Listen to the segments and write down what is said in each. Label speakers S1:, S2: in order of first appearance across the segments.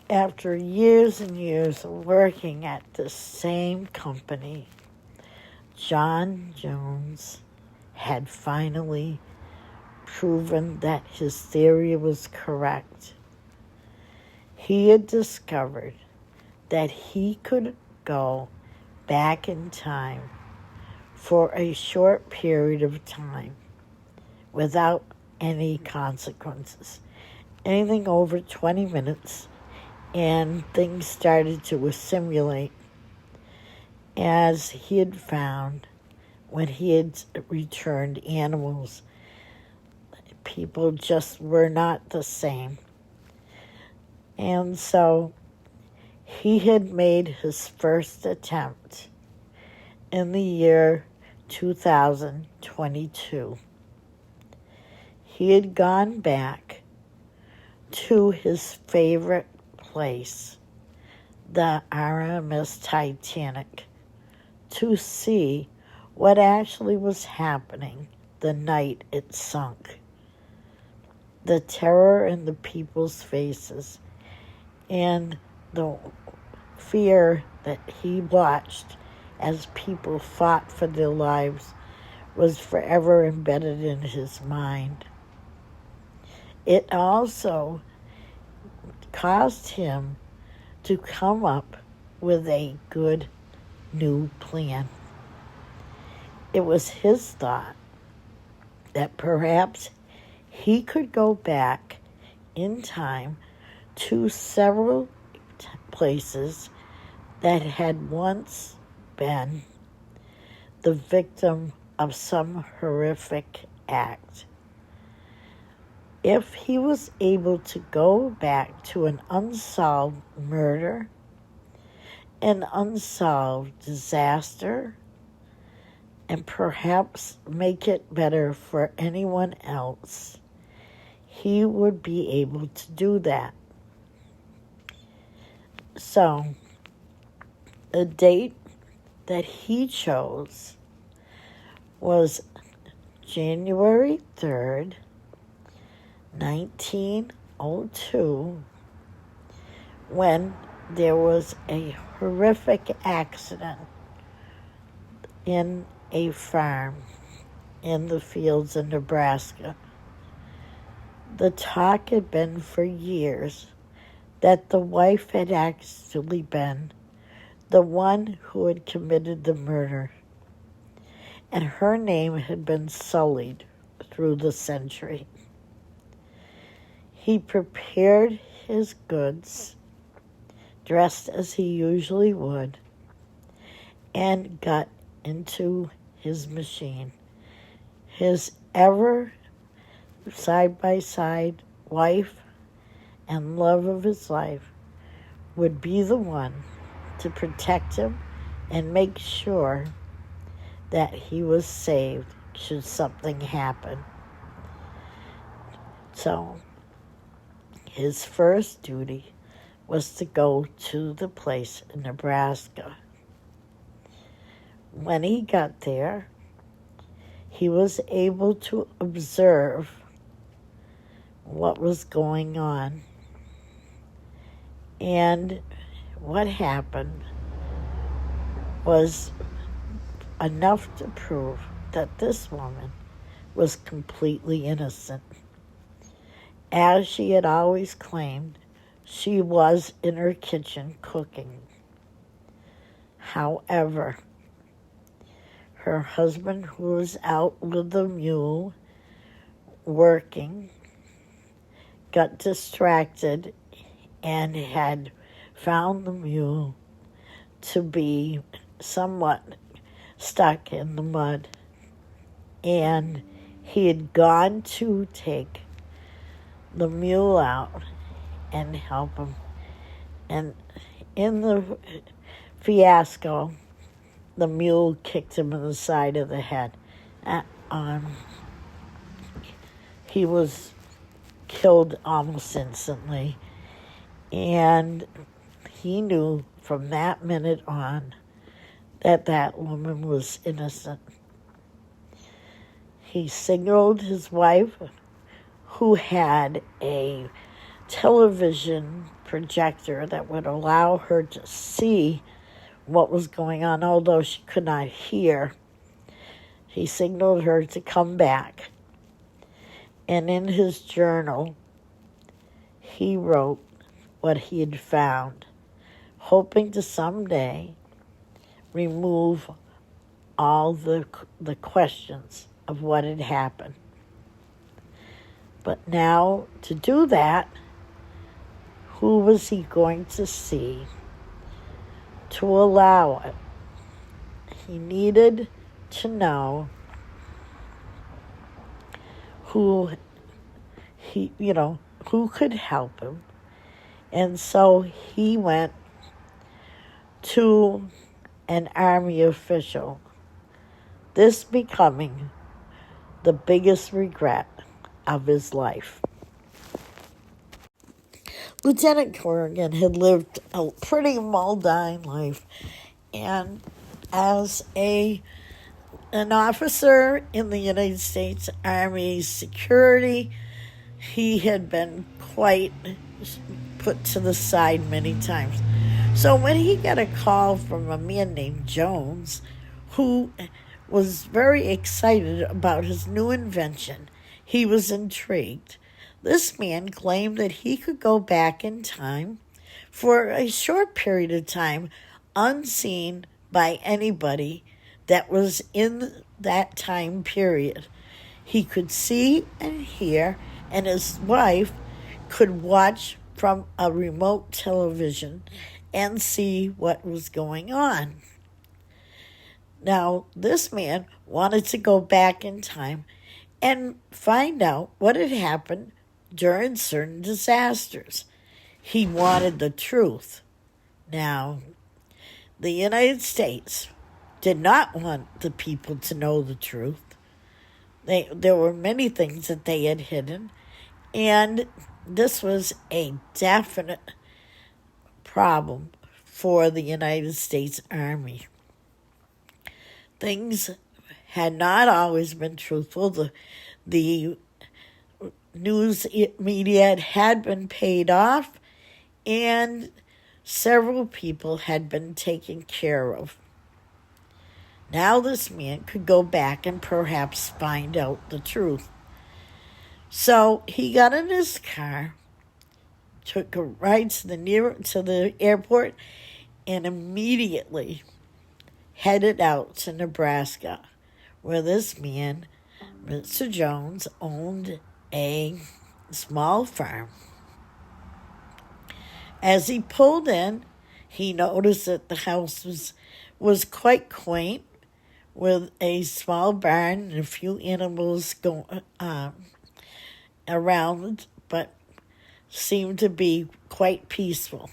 S1: After years and years of working at the same company, John Jones had finally proven that his theory was correct. He had discovered that he could go back in time for a short period of time without any consequences. Anything over 20 minutes, and things started to assimilate, as he had found when he had returned animals. People just were not the same. And so he had made his first attempt in the year 2022. He had gone back to his favorite place, the RMS Titanic, to see what actually was happening the night it sunk. The terror in the people's faces and the fear that he watched as people fought for their lives was forever embedded in his mind. It also caused him to come up with a good new plan. It was his thought that perhaps he could go back in time to several places that had once been the victim of some horrific act. If he was able to go back to an unsolved murder, an unsolved disaster, and perhaps make it better for anyone else, he would be able to do that. So, the date that he chose was January 3rd, 1902, when there was a horrific accident in a farm in the fields in Nebraska. The talk had been for years that the wife had actually been the one who had committed the murder, and her name had been sullied through the century. He prepared his goods, dressed as he usually would, and got into his machine. His ever side-by-side wife and love of his life would be the one to protect him and make sure that he was saved should something happen. So his first duty was to go to the place in Nebraska. When he got there, he was able to observe what was going on. And what happened was enough to prove that this woman was completely innocent. As she had always claimed, she was in her kitchen cooking. However, her husband, who was out with the mule working, got distracted and had found the mule to be somewhat stuck in the mud. And he had gone to take the mule out and help him. And in the fiasco, the mule kicked him in the side of the head. He was killed almost instantly. And he knew from that minute on that that woman was innocent. He signaled his wife, who had a television projector that would allow her to see what was going on, although she could not hear. He signaled her to come back. And in his journal, he wrote what he had found, hoping to someday remove all the questions of what had happened. But now, to do that, who was he going to see to allow it? He needed to know who could help him. And so he went to an Army official, this becoming the biggest regret of his life. Lieutenant Corrigan had lived a pretty mundane life, and as an officer in the United States Army security, he had been quite put to the side many times. So when he got a call from a man named Jones, who was very excited about his new invention, he was intrigued. This man claimed that he could go back in time for a short period of time, unseen by anybody that was in that time period. He could see and hear, and his wife could watch from a remote television and see what was going on. Now, this man wanted to go back in time and find out what had happened during certain disasters. He wanted the truth. Now, the United States did not want the people to know the truth. There were many things that they had hidden, and this was a definite problem for the United States Army. Things had not always been truthful. The news media had been paid off, and several people had been taken care of. Now this man could go back and perhaps find out the truth. So he got in his car, took a ride to the airport, and immediately headed out to Nebraska, where this man, Mr. Jones, owned a small farm. As he pulled in, he noticed that the house was quite quaint, with a small barn and a few animals going around, but seemed to be quite peaceful.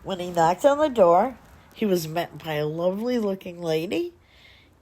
S1: When he knocked on the door, he was met by a lovely-looking lady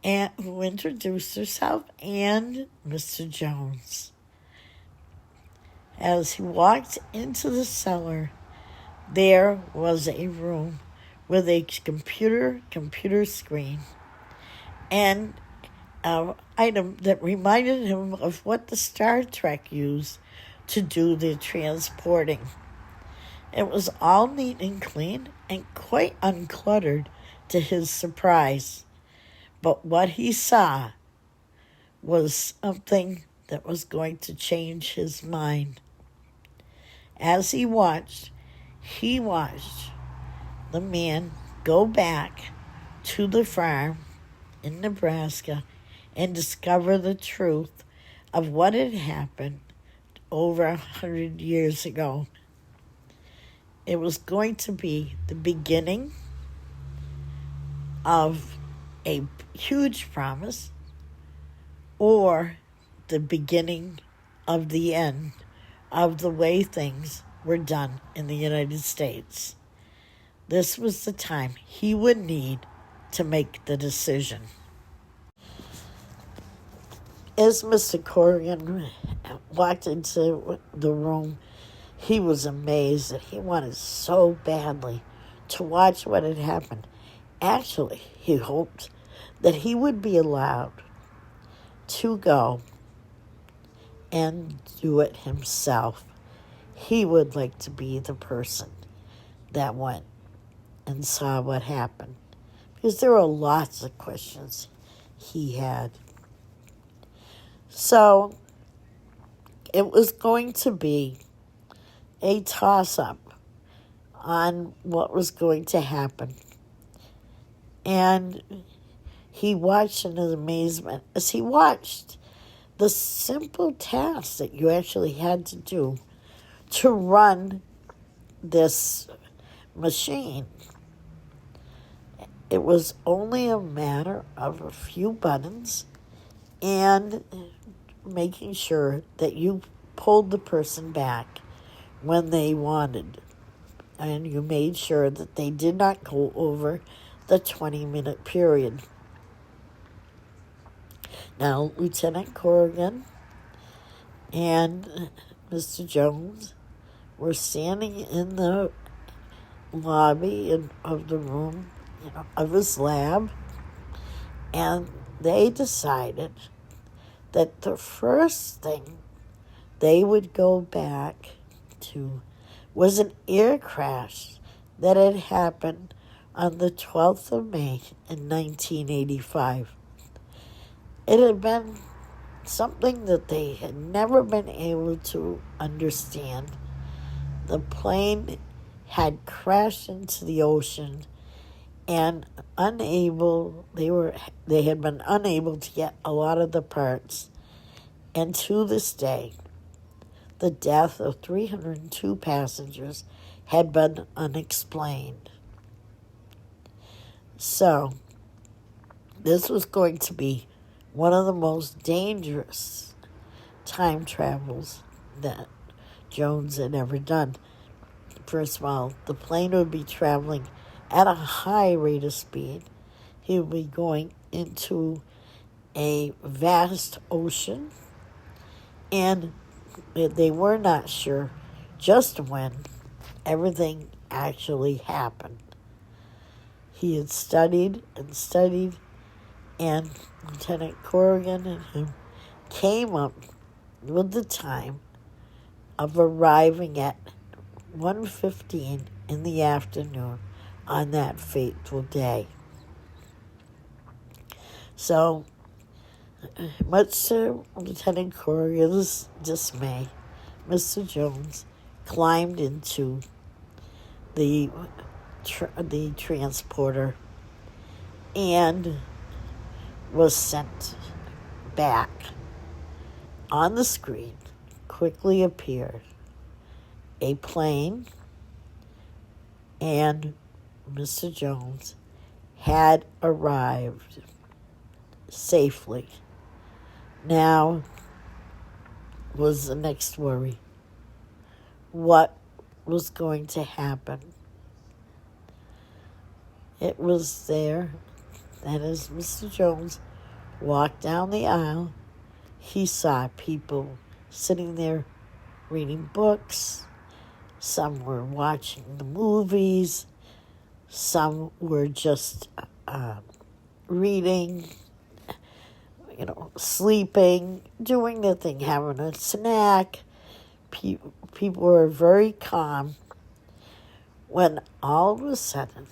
S1: who introduced herself and Mr. Jones. As he walked into the cellar, there was a room with a computer screen and an item that reminded him of what the Star Trek used to do the transporting. It was all neat and clean and quite uncluttered to his surprise. But what he saw was something that was going to change his mind. As he watched the man go back to the farm in Nebraska and discover the truth of what had happened over 100 years ago. It was going to be the beginning of a huge promise or the beginning of the end of the way things were done in the United States. This was the time he would need to make the decision. As Mr. Corrigan walked into the room, he was amazed that he wanted so badly to watch what had happened. Actually, he hoped that he would be allowed to go and do it himself. he would like to be the person that went and saw what happened, because there were lots of questions he had. So it was going to be a toss-up on what was going to happen. And he watched in amazement as he watched the simple task that you actually had to do to run this machine. It was only a matter of a few buttons and making sure that you pulled the person back when they wanted. And you made sure that they did not go over the 20-minute period. Now, Lieutenant Corrigan and Mr. Jones were standing in the lobby of the room, of his lab, and they decided that the first thing they would go back to was an air crash that had happened on the 12th of May in 1985. It had been something that they had never been able to understand. The plane had crashed into the ocean and they had been unable to get a lot of the parts. And to this day, the death of 302 passengers had been unexplained. So, this was going to be one of the most dangerous time travels that Jones had ever done. First of all, the plane would be traveling at a high rate of speed. He would be going into a vast ocean, and they were not sure just when everything actually happened. He had studied and studied, and Lieutenant Corrigan and him came up with the time of arriving at 1:15 in the afternoon on that fateful day. So, much to Lieutenant Corrigan's dismay, Mr. Jones climbed into the transporter and was sent back. On the screen quickly appeared a plane, and Mr. Jones had arrived safely. Now was the next worry. What was going to happen? It was there that as Mr. Jones walked down the aisle, he saw people sitting there reading books. Some were watching the movies. Some were just reading, sleeping, doing their thing, having a snack. People were very calm when all of a sudden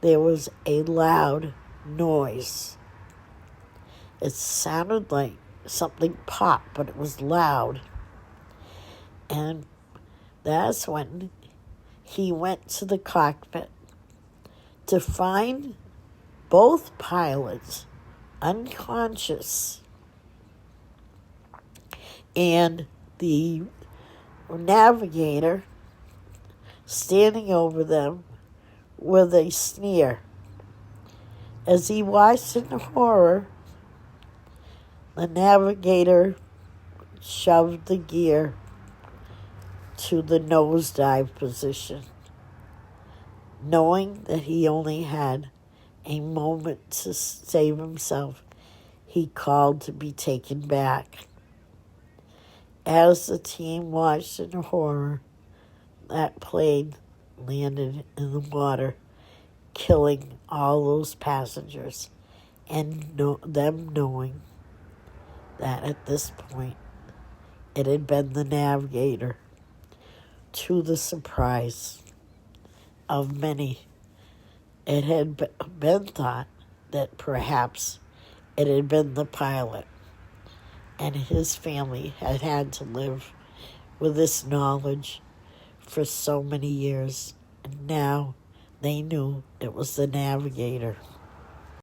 S1: there was a loud noise. It sounded like something popped, but it was loud. And that's when he went to the cockpit to find both pilots unconscious and the navigator standing over them with a sneer. As he watched in horror, the navigator shoved the gear to the nosedive position. Knowing that he only had a moment to save himself, he called to be taken back. As the team watched in horror, that plane landed in the water, killing all those passengers, and them knowing that at this point it had been the navigator to the surprise of many, it had been thought that perhaps it had been the pilot, and his family had had to live with this knowledge for so many years, and now they knew it was the navigator.